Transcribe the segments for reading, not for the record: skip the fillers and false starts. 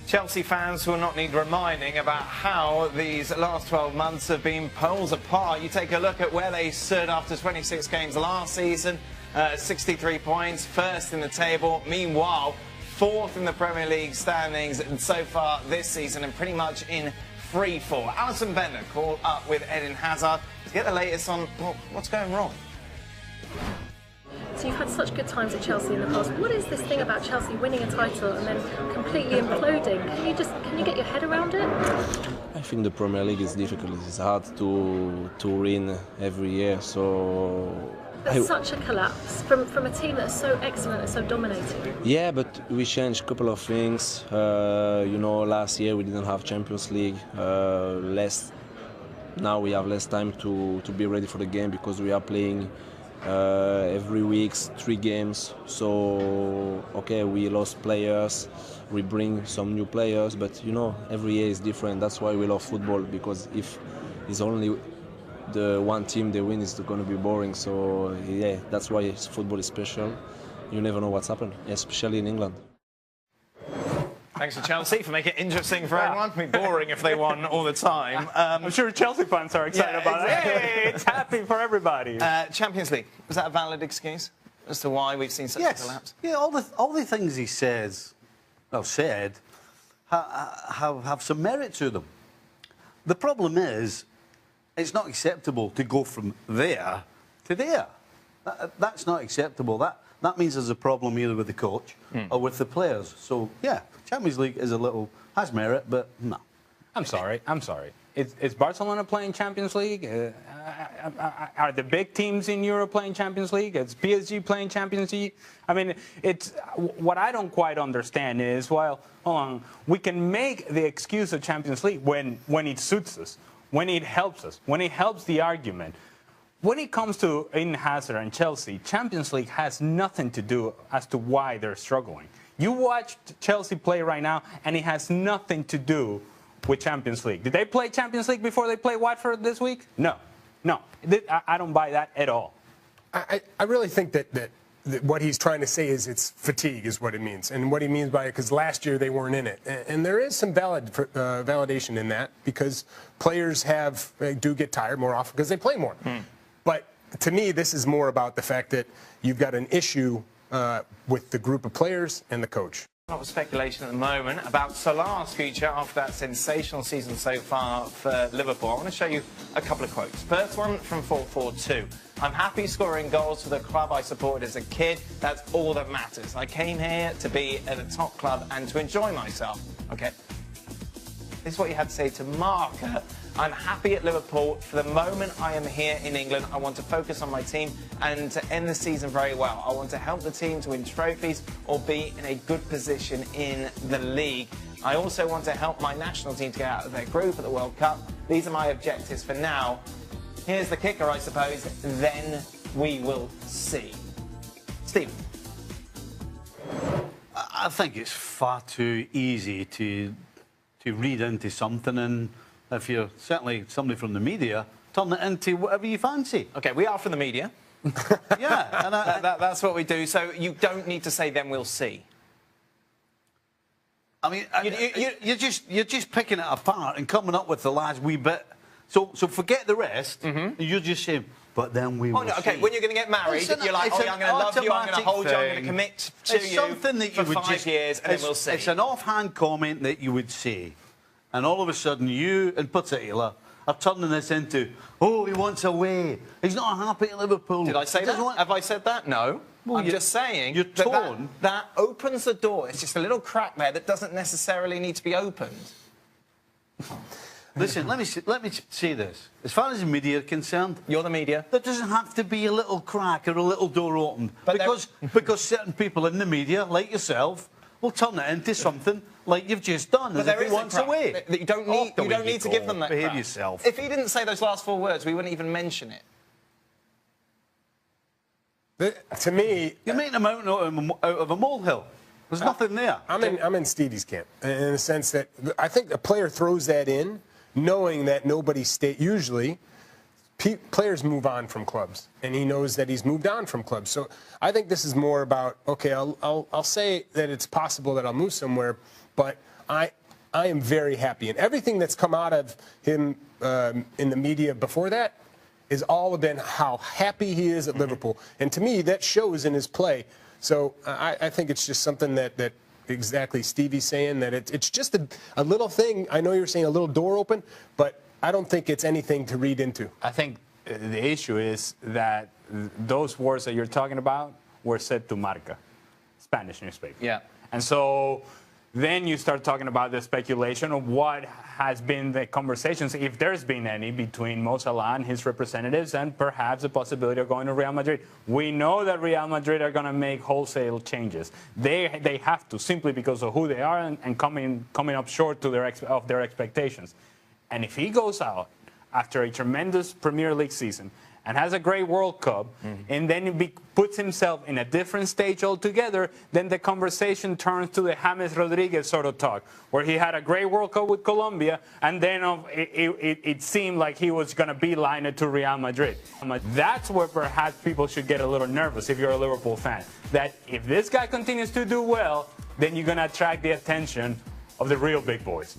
Chelsea fans will not need reminding about how these last 12 months have been poles apart. You take a look at where they stood after 26 games last season, 63 points, first in the table. Meanwhile, fourth in the Premier League standings and so far this season, and pretty much in free fall. Alison Bender caught up with Eden Hazard to get the latest on what's going wrong. So you've had such good times at Chelsea in the past. What is this thing about Chelsea winning a title and then completely imploding? Can you get your head around it? I think the Premier League is difficult. It's hard to win every year. So. But such a collapse from a team that's so excellent and so dominating. Yeah, but we changed a couple of things. Last year we didn't have Champions League. Now we have less time to be ready for the game because we are playing every week 3 games. So okay, we lost players. We bring some new players, but every year is different. That's why we love football, because if it's only the one team they win, is going to be boring. So yeah, that's why football is special. You never know what's happened, especially in England. Thanks to Chelsea for making it interesting for everyone. It'd be boring if they won all the time. I'm sure Chelsea fans are excited about it. Hey, it's happy for everybody. Champions League, was that a valid excuse as to why we've seen such a collapse? Yeah, all the things he said have some merit to them. The problem is, it's not acceptable to go from there to there. That's not acceptable. That means there's a problem either with the coach or with the players. So, yeah, Champions League has merit, but no. I'm sorry. Is Barcelona playing Champions League? Are the big teams in Europe playing Champions League? Is PSG playing Champions League? I mean, what I don't quite understand is, well, hold on, we can make the excuse of Champions League when it suits us, when it helps us, when it helps the argument. When it comes to Eden Hazard and Chelsea, Champions League has nothing to do as to why they're struggling. You watch Chelsea play right now, and it has nothing to do with Champions League. Did they play Champions League before they play Watford this week? No. I don't buy that at all. I really think that what he's trying to say is it's fatigue is what it means. And what he means by it, because last year they weren't in it. And there is some validation in that, because players do get tired more often because they play more. But to me, this is more about the fact that you've got an issue with the group of players and the coach. A lot of speculation at the moment about Salah's future after that sensational season so far for Liverpool. I want to show you a couple of quotes. First one from 442. I'm happy scoring goals for the club I supported as a kid. That's all that matters. I came here to be at a top club and to enjoy myself. Okay. This is what you had to say to Marca. I'm happy at Liverpool. For the moment I am here in England, I want to focus on my team and to end the season very well. I want to help the team to win trophies or be in a good position in the league. I also want to help my national team to get out of their group at the World Cup. These are my objectives for now. Here's the kicker, I suppose. Then we will see. Steve. I think it's far too easy to read into something, and if you're certainly somebody from the media, turn it into whatever you fancy. Okay, we are from the media. Yeah, and that's what we do. So you don't need to say "then we'll see." I mean, you're just picking it apart and coming up with the last wee bit. So forget the rest. You're just saying, but then we will see. Okay, when you're going to get married, you're like, I'm going to love you, I'm going to hold you, I'm going to commit to you something that for you would 5 years, and then we'll see. It's an offhand comment that you would say. And all of a sudden, you in particular are turning this into, oh, he wants away. He's not happy at Liverpool. Did I say that? Have I said that? No. Well, I'm just saying your tone that opens the door. It's just a little crack there that doesn't necessarily need to be opened. Listen, let me say this. As far as the media are concerned, you're the media. There doesn't have to be a little crack or a little door opened, because certain people in the media, like yourself, will turn it into something like you've just done. But there is a way. You don't need to give them that. Behave yourself. If he didn't say those last 4 words, we wouldn't even mention it. To me, you're making a mountain out of a molehill. There's nothing there. I'm in Stevie's camp in the sense that I think a player throws that in, knowing that nobody usually players move on from clubs, and he knows that he's moved on from clubs. So I think this is more about, okay, I'll say that it's possible that I'll move somewhere, but I am very happy. And everything that's come out of him in the media before that is all been how happy he is at Liverpool. And to me, that shows in his play. So I think it's just something that exactly Stevie's saying, that it's just a little thing. I know you're saying a little door open, but I don't think it's anything to read into. I think the issue is that those words that you're talking about were said to Marca, Spanish newspaper. Yeah. And so then you start talking about the speculation of what has been the conversations, if there's been any, between Mo Salah and his representatives, and perhaps the possibility of going to Real Madrid. We know that Real Madrid are going to make wholesale changes. They have to, simply because of who they are and coming up short to their expectations. And if he goes out after a tremendous Premier League season and has a great World Cup, and then puts himself in a different stage altogether, then the conversation turns to the James Rodriguez sort of talk, where he had a great World Cup with Colombia, and then it seemed like he was going to beeline it to Real Madrid. That's where perhaps people should get a little nervous if you're a Liverpool fan, that if this guy continues to do well, then you're going to attract the attention of the real big boys.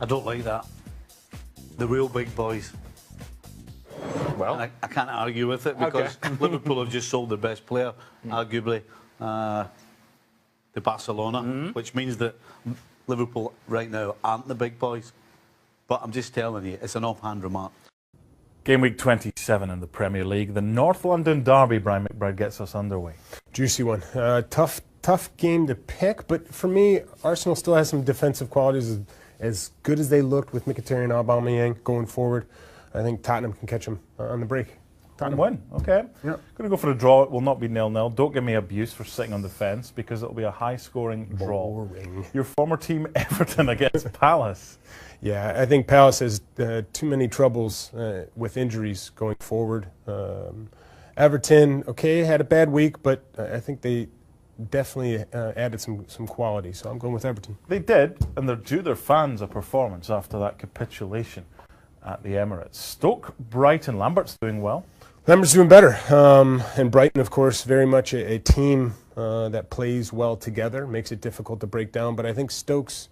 I don't like that. The real big boys. Well, I can't argue with it, because Liverpool have just sold their best player, arguably, to Barcelona, which means that Liverpool right now aren't the big boys. But I'm just telling you, it's an offhand remark. Game week 27 in the Premier League. The North London derby, Brian McBride, gets us underway. Juicy one. Tough game to pick, but for me, Arsenal still has some defensive qualities as good as they looked with Mkhitaryan and Aubamayeng going forward. I think Tottenham can catch them on the break. Tottenham win, okay. Yep. Going to go for a draw. It will not be 0-0. Don't give me abuse for sitting on the fence, because it'll be a high-scoring draw. Boring. Your former team, Everton, against Palace. Yeah, I think Palace has too many troubles with injuries going forward. Everton, okay, had a bad week, but I think they definitely added some quality, so I'm going with Everton. They did, and they're due their fans a performance after that capitulation at the Emirates. Stoke, Brighton. Lambert's doing well. Lambert's doing better, and Brighton, of course, very much a team that plays well together, makes it difficult to break down, but I think Stoke's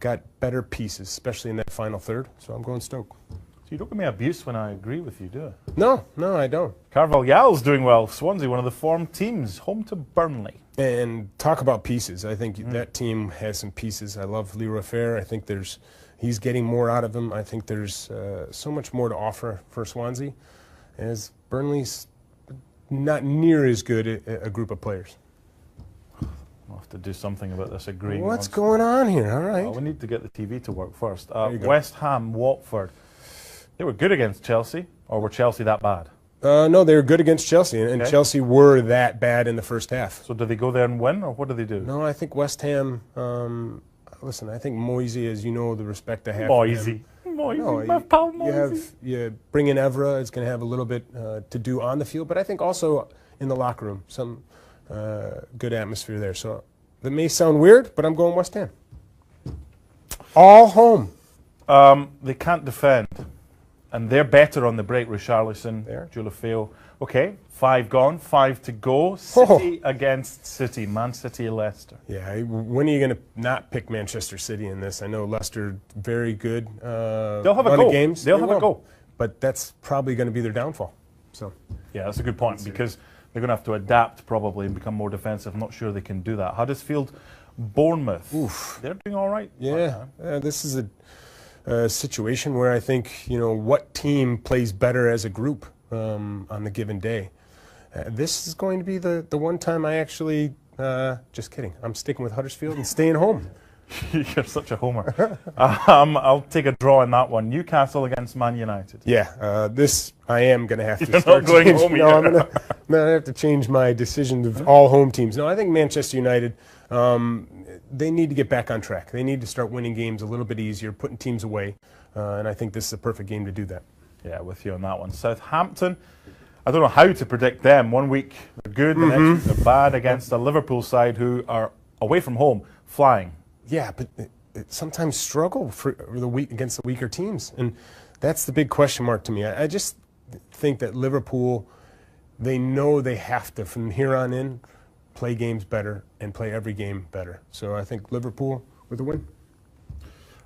got better pieces, especially in that final third, so I'm going Stoke. So you don't give me abuse when I agree with you, do you? No, I don't. Carvalhal's doing well. Swansea, one of the form teams, home to Burnley. And talk about pieces. I think that team has some pieces. I love Leroy Fair. I think he's getting more out of him. I think there's so much more to offer for Swansea, as Burnley's not near as good a group of players. We'll have to do something about this agreeing. What's going on here? All right. Well, we need to get the TV to work first. West Ham, Watford. They were good against Chelsea, or were Chelsea that bad? No, they were good against Chelsea, and Okay. Chelsea were that bad in the first half. So do they go there and win, or what do they do? No, I think West Ham, listen, I think Moisey, as you know, the respect I have for him. Moisey, No, my pal Moisey. you bring in Evra, it's going to have a little bit to do on the field, but I think also in the locker room, some good atmosphere there. So that may sound weird, but I'm going West Ham. All home. They can't defend, and they're better on the break. Richarlison, There. Julafeo. Okay, 5 gone, 5 to go. City against City, Man City, Leicester. Yeah, when are you going to not pick Manchester City in this? I know Leicester very good. They'll have a run go. of games. They'll They have a will. go. But that's probably going to be their downfall. So Yeah, that's a good point, because they're going to have to adapt probably and become more defensive. I'm not sure they can do that. Huddersfield, Bournemouth. Oof. They're doing all right. yeah, this is a situation where I think, what team plays better as a group on the given day. This is going to be the one time I actually, just kidding, I'm sticking with Huddersfield and staying home. You're such a homer. I'll take a draw in that one. Newcastle against Man United. Yeah, this I am going to have to You're start not going change- home No, I'm either. going to have to change my decision of all home teams. No, I think Manchester United, they need to get back on track. They need to start winning games a little bit easier, putting teams away, and I think this is a perfect game to do that. Yeah, with you on that one. Southampton, I don't know how to predict them. One week they're good, the next week they're bad against a Liverpool side who are away from home, flying. Yeah, but it sometimes struggle for the weak against the weaker teams, and that's the big question mark to me. I just think that Liverpool, they know they have to, from here on in, play games better, and play every game better. So I think Liverpool with a win.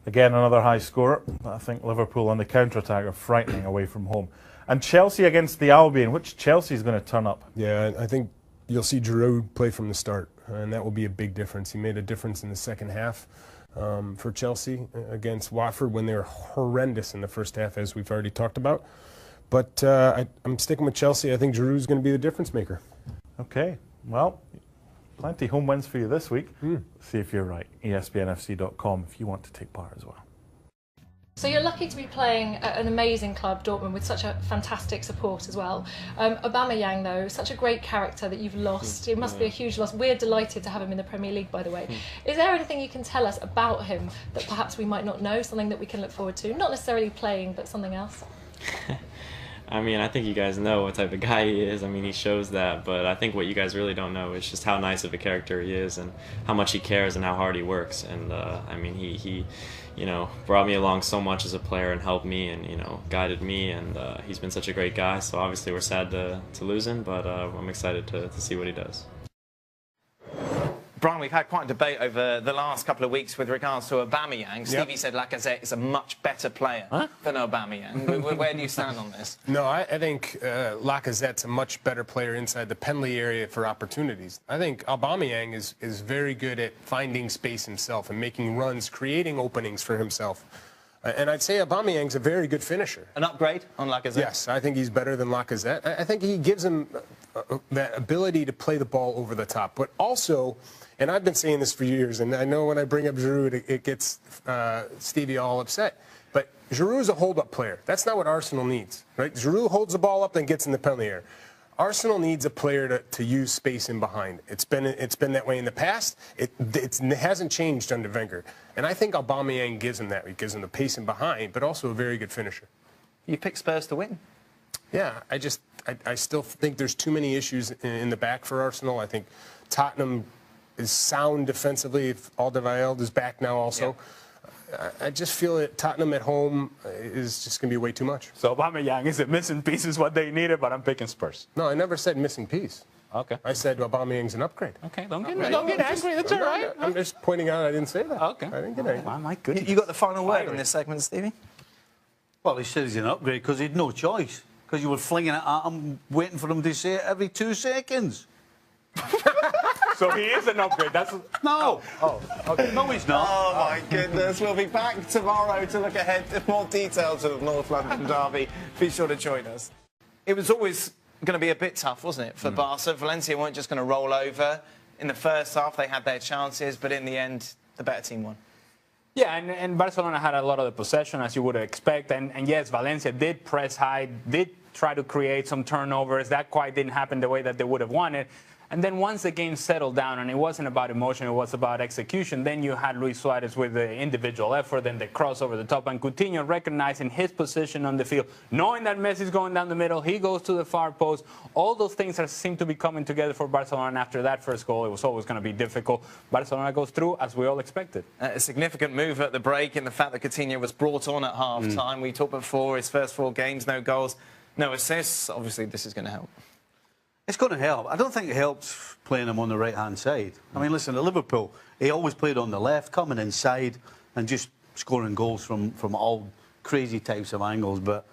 Again, another high score. I think Liverpool on the counter-attack are frightening away from home. And Chelsea against the Albion. Which Chelsea is going to turn up? Yeah, I think you'll see Giroud play from the start, and that will be a big difference. He made a difference in the second half for Chelsea against Watford when they were horrendous in the first half, as we've already talked about. But I'm sticking with Chelsea. I think Giroud's going to be the difference maker. Okay, well, plenty home wins for you this week. See if you're right. ESPNFC.com if you want to take part as well. So you're lucky to be playing at an amazing club, Dortmund, with such a fantastic support as well. Aubamayeng, though, such a great character that you've lost. It must be a huge loss. We're delighted to have him in the Premier League, by the way. Is there anything you can tell us about him that perhaps we might not know, something that we can look forward to? Not necessarily playing, but something else? I mean, I think you guys know what type of guy he is. I mean, he shows that, but I think what you guys really don't know is just how nice of a character he is and how much he cares and how hard he works. And I mean, he you know, brought me along so much as a player and helped me and, you know, guided me, and he's been such a great guy. So obviously we're sad to lose him, but I'm excited to see what he does. Brian, we've had quite a debate over the last couple of weeks with regards to Aubamayeng. Stevie said Lacazette is a much better player than Aubamayeng. Where do you stand on this? No, I think Lacazette's a much better player inside the penalty area for opportunities. I think Aubamayeng is very good at finding space himself and making runs, creating openings for himself. And I'd say Aubameyang's a very good finisher. An upgrade on Lacazette? Yes, I think he's better than Lacazette. I think he gives him that ability to play the ball over the top. But also, and I've been saying this for years, and I know when I bring up Giroud, it gets Stevie all upset. But Giroud's a hold-up player. That's not what Arsenal needs, right? Giroud holds the ball up, then gets in the penalty area. Arsenal needs a player to use space in behind. It's been that way in the past. It hasn't changed under Wenger. And I think Aubameyang gives him that. He gives him the pace in behind, but also a very good finisher. You picked Spurs to win. Yeah, I still think there's too many issues in the back for Arsenal. I think Tottenham is sound defensively. Alderweireld is back now also. Yeah. I just feel that Tottenham at home is just going to be way too much. So Aubamayeng is a missing piece is what they needed, but I'm picking Spurs. No, I never said missing piece. Okay. I said Aubameyang's an upgrade. Okay, don't get angry. That's all right. I'm just pointing out I didn't say that. Okay. I didn't get angry. Oh, my goodness. You got the final word on this segment, Stevie? Well, he said he's an upgrade because he had no choice. Because you were flinging it at him, waiting for him to say it every 2 seconds. So he is an upgrade. That's no. Oh, okay. No, he's not. Oh my goodness! We'll be back tomorrow to look ahead to more details of the North London derby. Be sure to join us. It was always going to be a bit tough, wasn't it, for Barca? Valencia weren't just going to roll over. In the first half, they had their chances, but in the end, the better team won. Yeah, and Barcelona had a lot of the possession, as you would expect. And yes, Valencia did press high, did try to create some turnovers. That quite didn't happen the way that they would have wanted. And then once the game settled down, and it wasn't about emotion, it was about execution, then you had Luis Suarez with the individual effort and the cross over the top, and Coutinho recognizing his position on the field, knowing that Messi's going down the middle, he goes to the far post. All those things seem to be coming together for Barcelona, and after that first goal, it was always going to be difficult. Barcelona goes through, as we all expected. A significant move at the break in the fact that Coutinho was brought on at half-time. We talked before, his first 4 games, no goals, no assists. Obviously, this is going to help. It's going to help. I don't think it helps playing him on the right-hand side. I mean, listen, at Liverpool, he always played on the left, coming inside and just scoring goals from all crazy types of angles. But,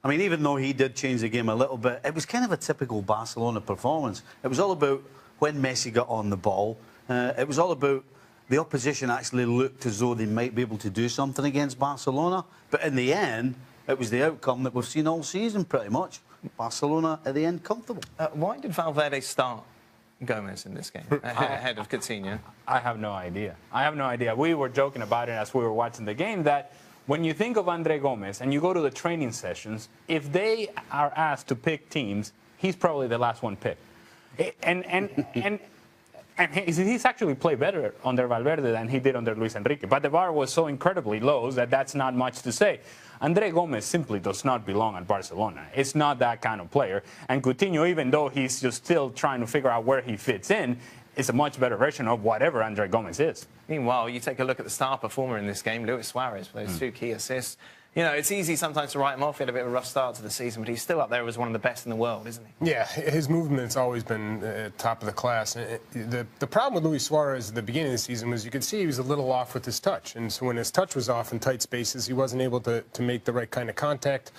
I mean, even though he did change the game a little bit, it was kind of a typical Barcelona performance. It was all about when Messi got on the ball. It was all about the opposition actually looked as though they might be able to do something against Barcelona. But in the end, it was the outcome that we've seen all season, pretty much. Barcelona, at the end, comfortable. Why did Valverde start Gomez in this game ahead of Coutinho? I have no idea. I have no idea. We were joking about it as we were watching the game that when you think of André Gomez and you go to the training sessions, if they are asked to pick teams, he's probably the last one picked. And he's actually played better under Valverde than he did under Luis Enrique. But the bar was so incredibly low that that's not much to say. André Gomez simply does not belong at Barcelona. It's not that kind of player. And Coutinho, even though he's just still trying to figure out where he fits in, is a much better version of whatever André Gomez is. Meanwhile, you take a look at the star performer in this game, Luis Suarez, with those 2 key assists. You know, it's easy sometimes to write him off. He had a bit of a rough start to the season, but he's still up there as one of the best in the world, isn't he? Yeah, his movement's always been top of the class. The problem with Luis Suarez at the beginning of the season was you could see he was a little off with his touch. And so when his touch was off in tight spaces, he wasn't able to make the right kind of contact.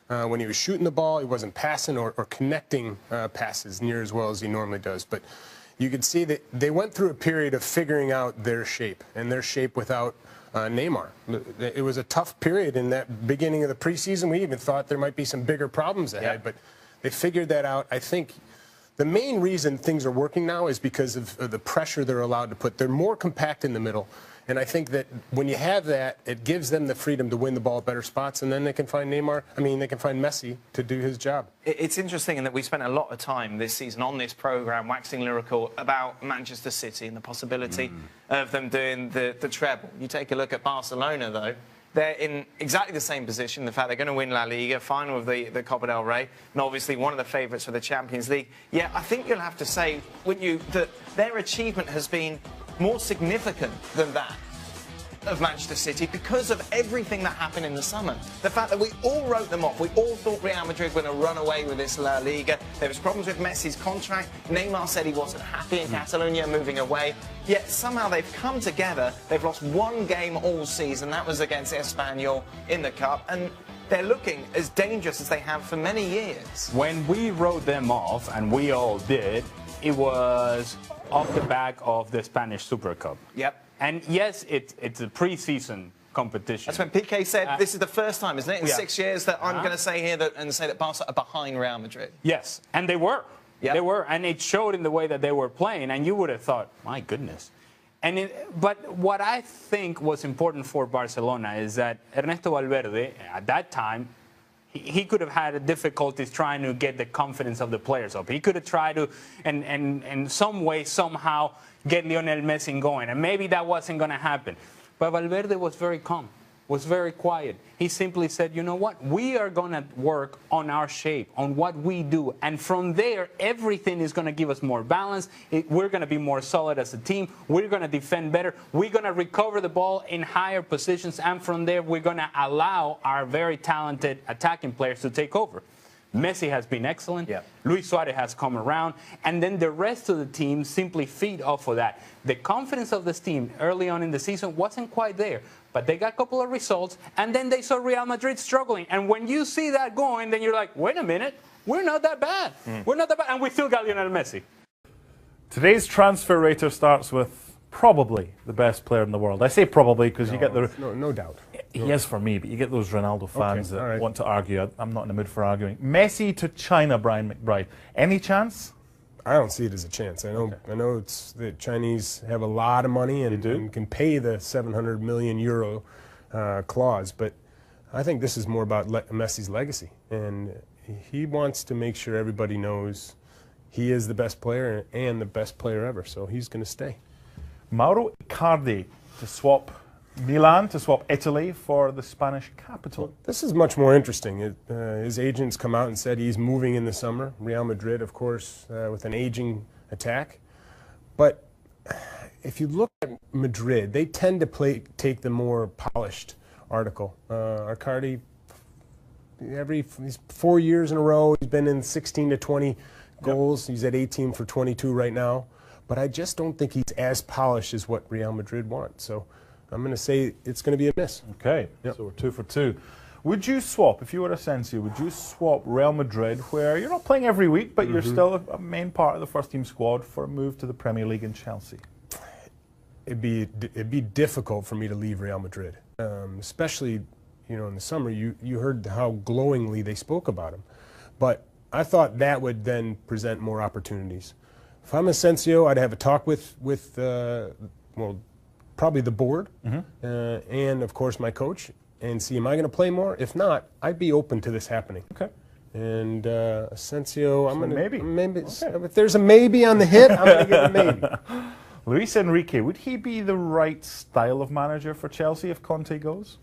When he was shooting the ball, he wasn't passing or connecting passes near as well as he normally does. But you could see that they went through a period of figuring out their shape, and their shape without Neymar. It was a tough period in that beginning of the preseason. We even thought there might be some bigger problems ahead, but they figured that out. I think the main reason things are working now is because of the pressure they're allowed to put. They're more compact in the middle. And I think that when you have that, it gives them the freedom to win the ball at better spots, and then they can find they can find Messi to do his job. It's interesting in that we spent a lot of time this season on this programme waxing lyrical about Manchester City and the possibility of them doing the treble. You take a look at Barcelona, though. They're in exactly the same position. The fact they're going to win La Liga, final of the Copa del Rey, and obviously one of the favourites for the Champions League. Yeah, I think you'll have to say, wouldn't you, that their achievement has been more significant than that of Manchester City because of everything that happened in the summer. The fact that we all wrote them off. We all thought Real Madrid were going to run away with this La Liga. There was problems with Messi's contract. Neymar said he wasn't happy in Catalonia moving away. Yet somehow they've come together. They've lost one game all season. That was against Espanyol in the Cup. And they're looking as dangerous as they have for many years. When we wrote them off, and we all did, it was off the back of the Spanish Super Cup. Yep. And yes, it's a pre-season competition. That's when Piqué said this is the first time, isn't it, in 6 years that I'm going to say here that Barca are behind Real Madrid. Yes, and they were. Yep. They were, and it showed in the way that they were playing, and you would have thought, my goodness. But what I think was important for Barcelona is that Ernesto Valverde, at that time, he could have had difficulties trying to get the confidence of the players up. He could have tried to, in some way, somehow, get Lionel Messi going. And maybe that wasn't going to happen. But Valverde was very calm, was very quiet. He simply said, you know what? We are going to work on our shape, on what we do. And from there, everything is going to give us more balance. We're going to be more solid as a team. We're going to defend better. We're going to recover the ball in higher positions. And from there, we're going to allow our very talented attacking players to take over. Messi has been excellent. Yep. Luis Suarez has come around. And then the rest of the team simply feed off of that. The confidence of this team early on in the season wasn't quite there. But they got a couple of results. And then they saw Real Madrid struggling. And when you see that going, then you're like, wait a minute. We're not that bad. We're not that bad. And we still got Lionel Messi. Today's transfer rater starts with probably the best player in the world. I say probably because you get the... No doubt. He is for me, but you get those Ronaldo fans that right. want to argue. I'm not in the mood for arguing. Messi to China, Brian McBride. Any chance? I don't see it as a chance. I know it's the Chinese have a lot of money and can pay the 700 million euro clause, but I think this is more about Messi's legacy, and he wants to make sure everybody knows he is the best player and the best player ever, so he's going to stay. Mauro Icardi to swap Milan, to swap Italy for the Spanish capital. Well, this is much more interesting. His agents come out and said he's moving in the summer. Real Madrid, of course, with an aging attack. But if you look at Madrid, they tend to take the more polished article. Icardi, he's 4 years in a row, he's been in 16 to 20 goals. He's at 18 for 22 right now. But I just don't think he's as polished as what Real Madrid wants. So I'm going to say it's going to be a miss. Okay, so we're 2 for 2. Would you swap, if you were Asensio, would you swap Real Madrid, where you're not playing every week, but you're still a main part of the first-team squad, for a move to the Premier League in Chelsea? It'd be difficult for me to leave Real Madrid, especially in the summer. You heard how glowingly they spoke about him, but I thought that would then present more opportunities. If I'm Asensio, I'd have a talk with probably the board and, of course, my coach, and see, am I going to play more? If not, I'd be open to this happening. Okay. And Asensio, I'm going to maybe. Okay. If there's a maybe on the hit, I'm going to give a maybe. Luis Enrique, would he be the right style of manager for Chelsea if Conte goes?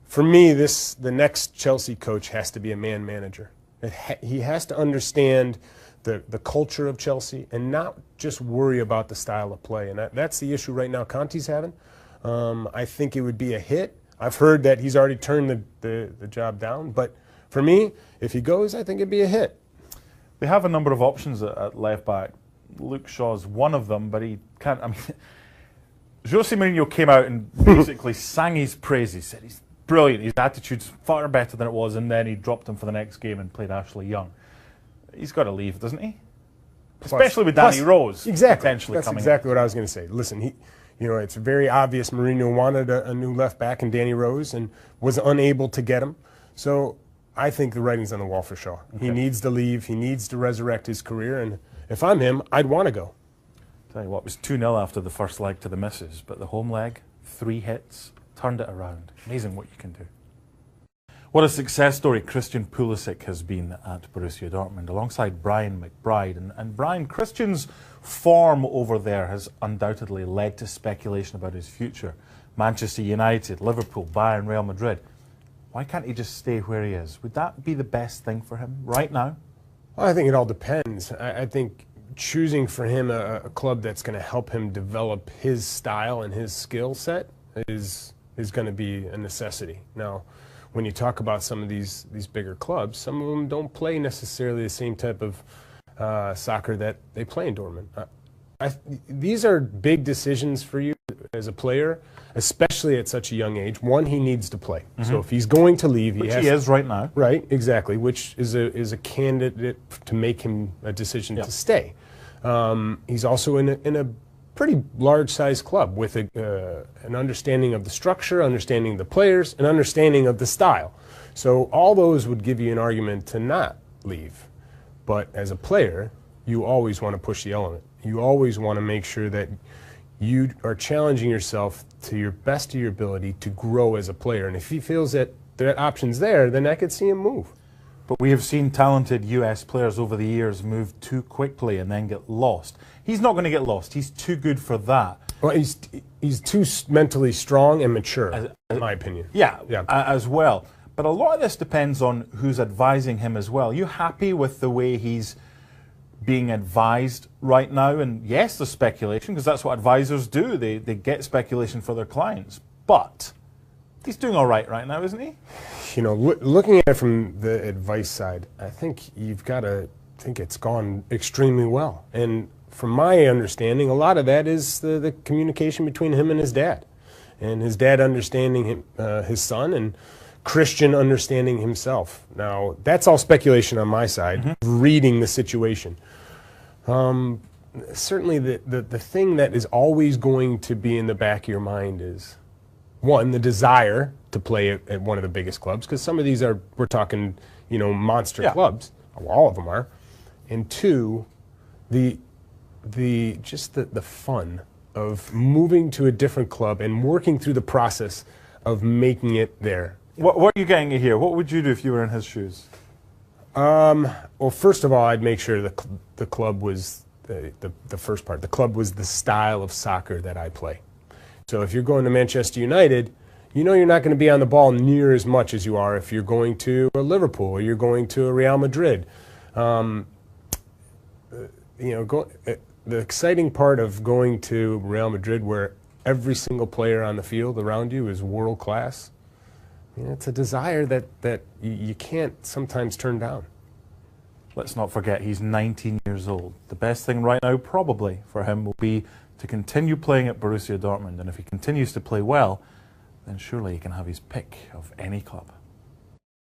For me, the next Chelsea coach has to be a man manager. He has to understand the culture of Chelsea and not just worry about the style of play. And that's the issue right now Conte's having. I think it would be a hit I've heard that he's already turned the job down. But for me, if he goes, I think it'd be a hit. They have a number of options at left back. Luke Shaw's one of them, but he can't. I mean, Jose Mourinho came out and basically sang his praises, said he's brilliant, his attitude's far better than it was, and then he dropped him for the next game and played Ashley Young. He's got to leave, doesn't he? Especially with Danny Rose exactly. potentially That's coming exactly what I was going to say. Listen, it's very obvious Mourinho wanted a new left back in Danny Rose and was unable to get him. So I think the writing's on the wall for Shaw. Okay. He needs to leave. He needs to resurrect his career. And if I'm him, I'd want to go. Tell you what, it was 2-0 after the first leg to the misses, but the home leg, 3 hits, turned it around. Amazing what you can do. What a success story Christian Pulisic has been at Borussia Dortmund, alongside Brian McBride. And Brian, Christian's form over there has undoubtedly led to speculation about his future. Manchester United, Liverpool, Bayern, Real Madrid. Why can't he just stay where he is? Would that be the best thing for him right now? Well, I think it all depends. I think choosing for him a club that's going to help him develop his style and his skill set is going to be a necessity. Now, when you talk about some of these bigger clubs, some of them don't play necessarily the same type of soccer that they play in Dortmund. These are big decisions for you as a player, especially at such a young age. One, he needs to play. So if he's going to leave, he is right now. Right, exactly, which is a candidate to make him a decision to stay. He's also in a pretty large-sized club with an understanding of the structure, understanding of the players, and understanding of the style. So all those would give you an argument to not leave. But as a player, you always want to push the element. You always want to make sure that you are challenging yourself to your best of your ability to grow as a player. And if he feels that that option's there, then I could see him move. But we have seen talented US players over the years move too quickly and then get lost. He's not going to get lost. He's too good for that. Well, he's too mentally strong and mature, in my opinion. Yeah, as well. But a lot of this depends on who's advising him as well. Are you happy with the way he's being advised right now? And yes, there's speculation, because that's what advisors do. They get speculation for their clients. But he's doing all right now, isn't he? You know, looking at it from the advice side, I think you've got to think it's gone extremely well. And from my understanding, a lot of that is the communication between him and his dad. And his dad understanding his son, and Christian understanding himself. Now, that's all speculation on my side, reading the situation. Certainly the thing that is always going to be in the back of your mind is, one, the desire to play at one of the biggest clubs, because some of these we're talking, monster clubs. All of them are. And two, the fun of moving to a different club and working through the process of making it there. What are you getting at here? What would you do if you were in his shoes? Well, first of all, I'd make sure the club was the first part. The club was the style of soccer that I play. So if you're going to Manchester United, you're not going to be on the ball near as much as you are if you're going to a Liverpool or you're going to a Real Madrid. The exciting part of going to Real Madrid, where every single player on the field around you is world class, it's a desire that you can't sometimes turn down. Let's not forget, he's 19 years old. The best thing right now, probably, for him will be to continue playing at Borussia Dortmund. And if he continues to play well, then surely he can have his pick of any club.